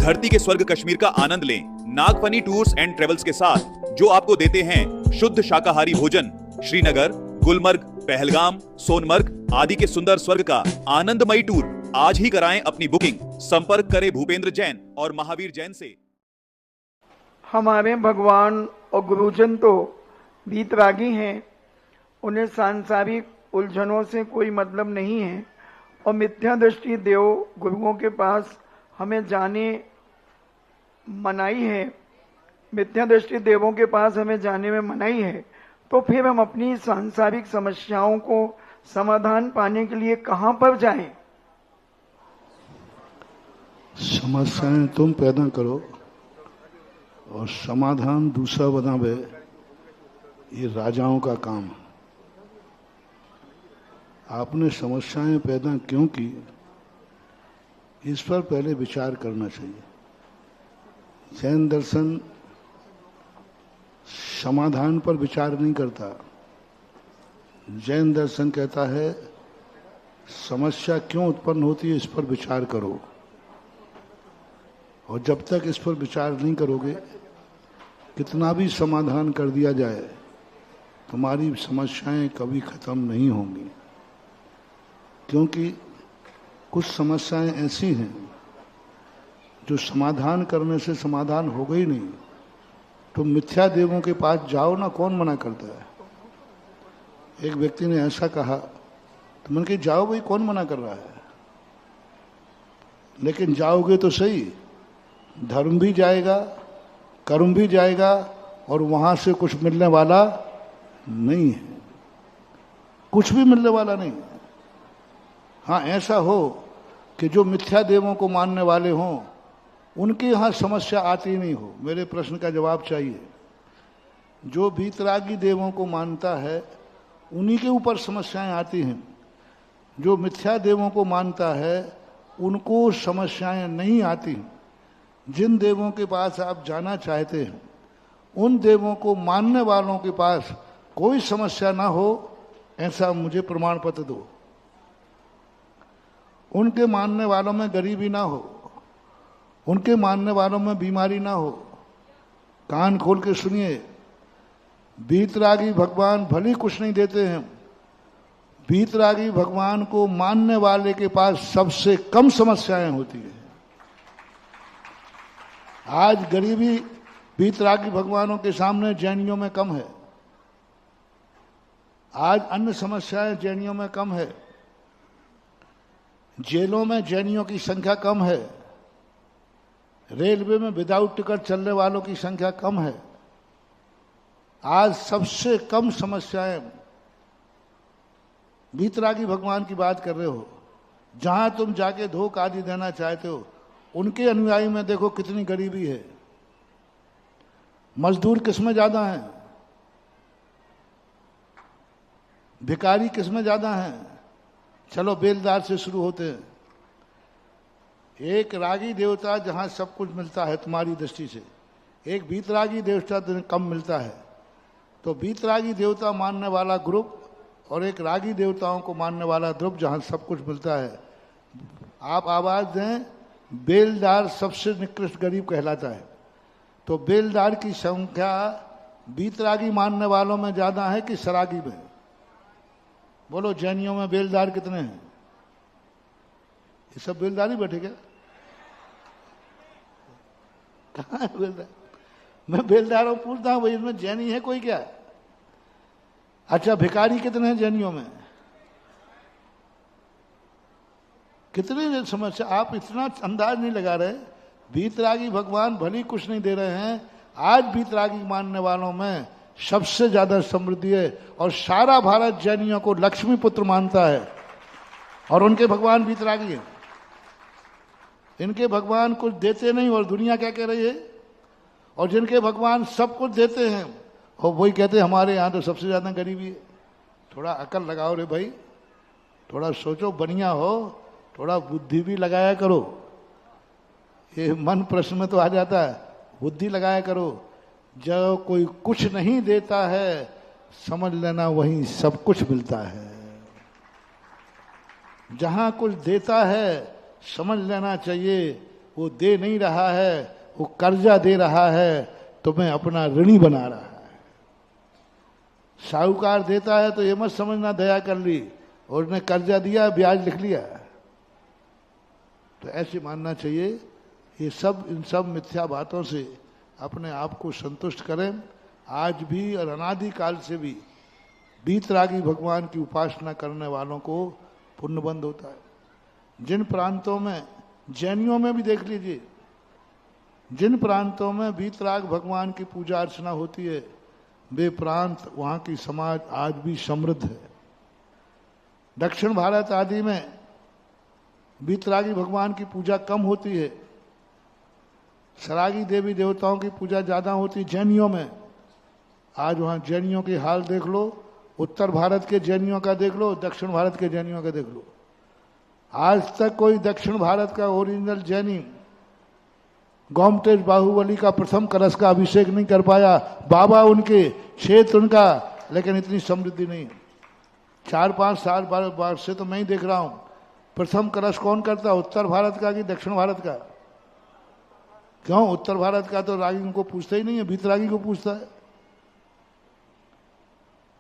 धरती के स्वर्ग कश्मीर का आनंद लें नागफनी टूर्स एंड ट्रेवल्स के साथ, जो आपको देते हैं शुद्ध शाकाहारी भोजन। श्रीनगर, गुलमर्ग, पहलगाम, सोनमर्ग आदि के सुंदर स्वर्ग का आनंदमयी टूर आज ही कराएं अपनी बुकिंग। संपर्क करें भूपेंद्र जैन और महावीर जैन से। हमारे भगवान और गुरुजन तो वीतरागी हैं, उन्हें सांसारिक उलझनों से कोई मतलब नहीं है और मिथ्या दृष्टि देव गुरुओं के पास हमें जाने मनाही है, मिथ्या दृष्टि देवों के पास हमें जाने में मनाही है। तो फिर हम अपनी सांसारिक समस्याओं को समाधान पाने के लिए कहां पर जाएं? समस्याएं तुम पैदा करो और समाधान दूसरा बनावे, ये राजाओं का काम है। आपने समस्याएं पैदा क्यों की, इस पर पहले विचार करना चाहिए। जैन दर्शन समाधान पर विचार नहीं करता। जैन दर्शन कहता है समस्या क्यों उत्पन्न होती है, इस पर विचार करो। और जब तक इस पर विचार नहीं करोगे, कितना भी समाधान कर दिया जाए, तुम्हारी समस्याएं कभी खत्म नहीं होंगी। क्योंकि कुछ समस्याएं ऐसी हैं जो समाधान करने से समाधान हो गई नहीं। तो मिथ्या देवों के पास जाओ ना, कौन मना करता है। एक व्यक्ति ने ऐसा कहा तो मैंने कहा जाओ भाई, कौन मना कर रहा है, लेकिन जाओगे तो सही, धर्म भी जाएगा, कर्म भी जाएगा और वहां से कुछ मिलने वाला नहीं है, कुछ भी मिलने वाला नहीं है। हाँ, ऐसा हो कि जो मिथ्या देवों को मानने वाले हों उनके यहाँ समस्या आती नहीं हो। मेरे प्रश्न का जवाब चाहिए। जो वीतरागी देवों को मानता है उन्हीं के ऊपर समस्याएं आती हैं। जो मिथ्या देवों को मानता है उनको समस्याएं नहीं आती। जिन देवों के पास आप जाना चाहते हैं उन देवों को मानने वालों के पास कोई समस्या ना हो, ऐसा मुझे प्रमाण पत्र दो। उनके मानने वालों में गरीबी ना हो, उनके मानने वालों में बीमारी ना हो। कान खोल के सुनिए, वीतरागी भगवान भले कुछ नहीं देते हैं, वीतरागी भगवान को मानने वाले के पास सबसे कम समस्याएं होती हैं। आज गरीबी वीतरागी भगवानों के सामने जैनियों में कम है। आज अन्य समस्याएं जैनियों में कम है। जेलों में जैनियों की संख्या कम है। रेलवे में विदाउट टिकट चलने वालों की संख्या कम है। आज सबसे कम समस्याएं वीतरागी भगवान की बात कर रहे हो। जहां तुम जाके धोख आदि देना चाहते हो, उनके अनुयायी में देखो कितनी गरीबी है। मजदूर किसमें ज्यादा हैं, भिखारी किसमें ज्यादा हैं। चलो बेलदार से शुरू होते हैं। एक रागी देवता जहां सब कुछ मिलता है तुम्हारी दृष्टि से, एक वीतरागी देवता कम मिलता है। तो वीतरागी देवता मानने वाला ग्रुप और एक रागी देवताओं को मानने वाला ग्रुप जहां सब कुछ मिलता है। आप आवाज दें, बेलदार सबसे निकृष्ट गरीब कहलाता है। तो बेलदार की संख्या वीतरागी मानने वालों में ज्यादा है कि सरागी में? बोलो, जैनियों में बेलदार कितने हैं? ये सब बेलदार ही बैठे क्या? कहाँ है बेलदार? मैं बेलदारों पूछता हूं भाई, इसमें जैनी है कोई क्या? अच्छा, भिखारी कितने हैं जैनियों में? कितने समस्या, आप इतना अंदाज नहीं लगा रहे। वीतरागी भगवान भली कुछ नहीं दे रहे हैं। आज वीतरागी मानने वालों में सबसे ज्यादा समृद्धि है और सारा भारत जैनियों को लक्ष्मी पुत्र मानता है और उनके भगवान वीतरागी हैं। इनके भगवान कुछ देते नहीं और दुनिया क्या कह रही है। और जिनके भगवान सब कुछ देते हैं और वही कहते हैं हमारे यहाँ तो सबसे ज्यादा गरीबी है। थोड़ा अकल लगाओ रे भाई, थोड़ा सोचो, बढ़िया हो, थोड़ा बुद्धि भी लगाया करो। ये मन प्रश्न में तो आ जाता है, बुद्धि लगाया करो। जब कोई कुछ नहीं देता है, समझ लेना वहीं सब कुछ मिलता है। जहां कुछ देता है, समझ लेना चाहिए वो दे नहीं रहा है, वो कर्जा दे रहा है, तुम्हें अपना ऋणी बना रहा है। साहूकार देता है तो ये मत समझना दया कर ली और उसने कर्जा दिया, ब्याज लिख लिया, तो ऐसे मानना चाहिए। ये सब, इन सब मिथ्या बातों से अपने आप को संतुष्ट करें। आज भी और अनादिकाल से भी वीतरागी भगवान की उपासना करने वालों को पुण्यबंध होता है। जिन प्रांतों में, जैनियों में भी देख लीजिए, जिन प्रांतों में वीतराग भगवान की पूजा अर्चना होती है, वे प्रांत, वहाँ की समाज आज भी समृद्ध है। दक्षिण भारत आदि में वीतरागी भगवान की पूजा कम होती है, सरागी देवी देवताओं की पूजा ज़्यादा होती है जैनियों में। आज वहाँ जैनियों के हाल देख लो, उत्तर भारत के जैनियों का देख लो, दक्षिण भारत के जैनियों का देख लो। आज तक कोई दक्षिण भारत का ओरिजिनल जैनी गोमतेज बाहुबली का प्रथम कलश का अभिषेक नहीं कर पाया। बाबा उनके, क्षेत्र उनका, लेकिन इतनी समृद्धि नहीं। 4-5 साल बाद से तो मैं ही देख रहा हूं, प्रथम कलश कौन करता, उत्तर भारत का कि दक्षिण भारत का? क्यों? उत्तर भारत का तो रागी को पूछता ही नहीं है, वीतरागी को पूछता है।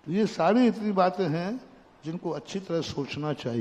तो ये सारी इतनी बातें हैं जिनको अच्छी तरह सोचना चाहिए।